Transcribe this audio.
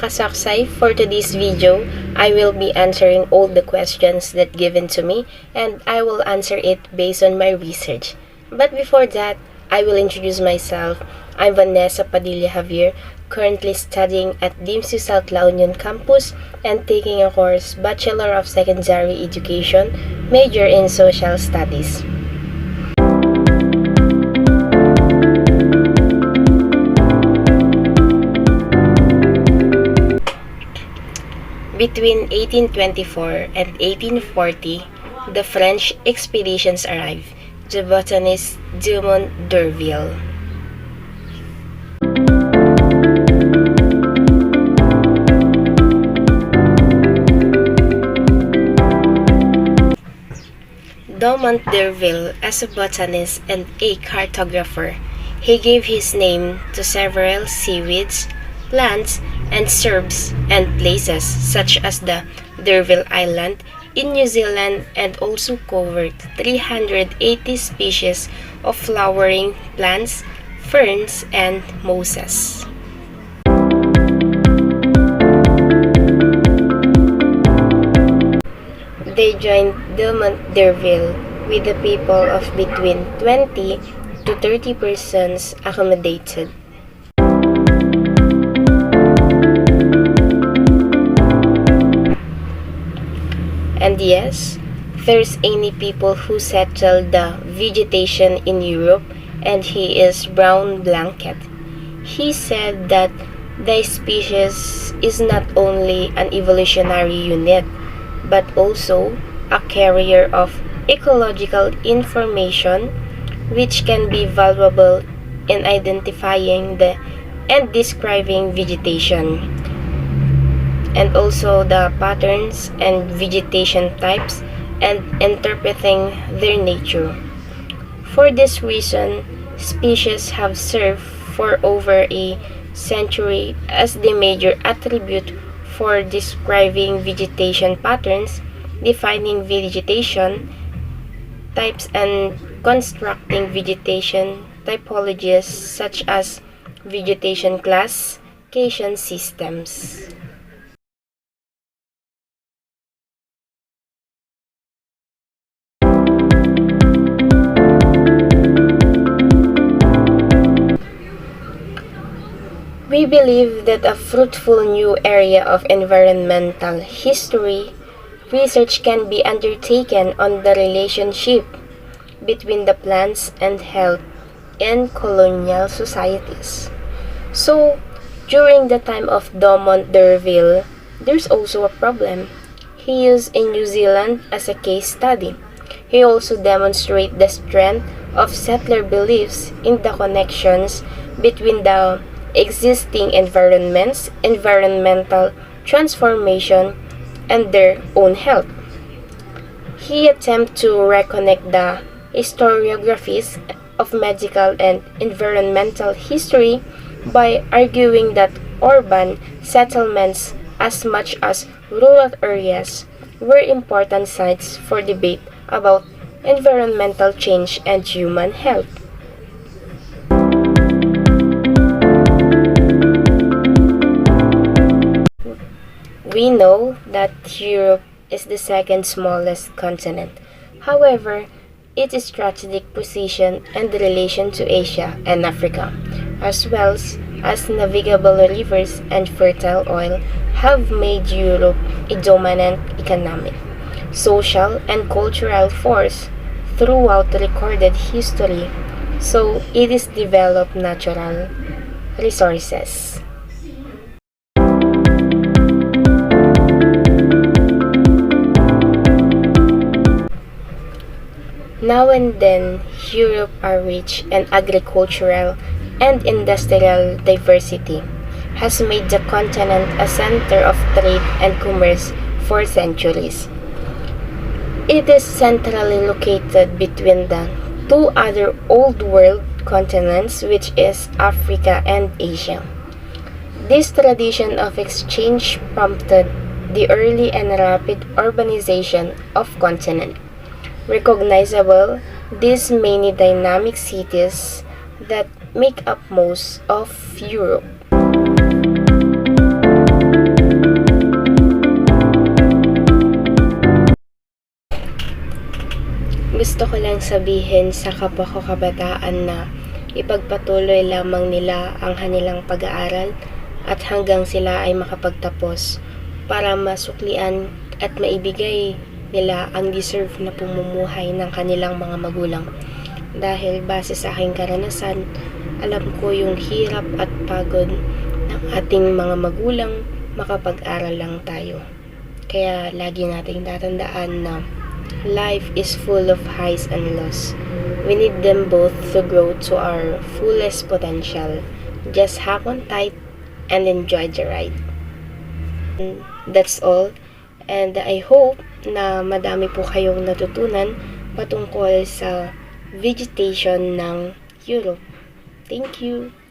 kasaksay, for today's video, I will be answering all the questions that given to me and I will answer it based on my research. But before that, I will introduce myself. I'm Vanessa Padilla Javier, currently studying at DIMSU South La Union campus and taking a course Bachelor of Secondary Education, major in Social Studies. Between 1824 and 1840, the French expeditions arrived, the botanist Dumont d'Urville. Dumont d'Urville, as a botanist and a cartographer, he gave his name to several seaweeds, plants, and herbs and places such as the d'Urville Island in New Zealand, and also covered 380 species of flowering plants, ferns, and mosses. They joined Dumont d'Urville with a people of between 20 to 30 persons accommodated. And yes, there's any people who settled the vegetation in Europe, and he is Brown Blanquet. He said that the species is not only an evolutionary unit, but also a carrier of ecological information which can be valuable in identifying the and describing vegetation, and also the patterns and vegetation types and interpreting their nature. For this reason, species have served for over a century as the major attribute for describing vegetation patterns, defining vegetation types, and constructing vegetation typologies such as vegetation classification systems. We believe that a fruitful new area of environmental history research can be undertaken on the relationship between the plants and health in colonial societies. So, during the time of Dumont d'Urville, there's also a problem. He used in New Zealand as a case study. He also demonstrated the strength of settler beliefs in the connections between the existing environments, environmental transformation, and their own health. He attempted to reconnect the historiographies of medical and environmental history by arguing that urban settlements, as much as rural areas, were important sites for debate about environmental change and human health. We know that Europe is the second smallest continent. However, its strategic position and relation to Asia and Africa, as well as navigable rivers and fertile oil, have made Europe a dominant economic, social, and cultural force throughout recorded history, so it is developed natural resources. Now and then, Europe are rich in agricultural and industrial diversity, has made the continent a center of trade and commerce for centuries. It is centrally located between the two other Old World continents, which is Africa and Asia. This tradition of exchange prompted the early and rapid urbanization of continent. Recognizable these many dynamic cities that make up most of Europe. Gusto ko lang sabihin sa kapwa ko kabataan na ipagpatuloy lamang nila ang kanilang pag-aaral at hanggang sila ay makapagtapos para masuklian at maibigay nila ang deserve na pamumuhay ng kanilang mga magulang. Dahil base sa aking karanasan, alam ko yung hirap at pagod ng ating mga magulang makapag-aral lang tayo. Kaya lagi nating tatandaan na life is full of highs and lows. We need them both to grow to our fullest potential. Just hang on tight and enjoy the ride. And that's all. And I hope na madami po kayong natutunan patungkol sa vegetation ng Europe. Thank you!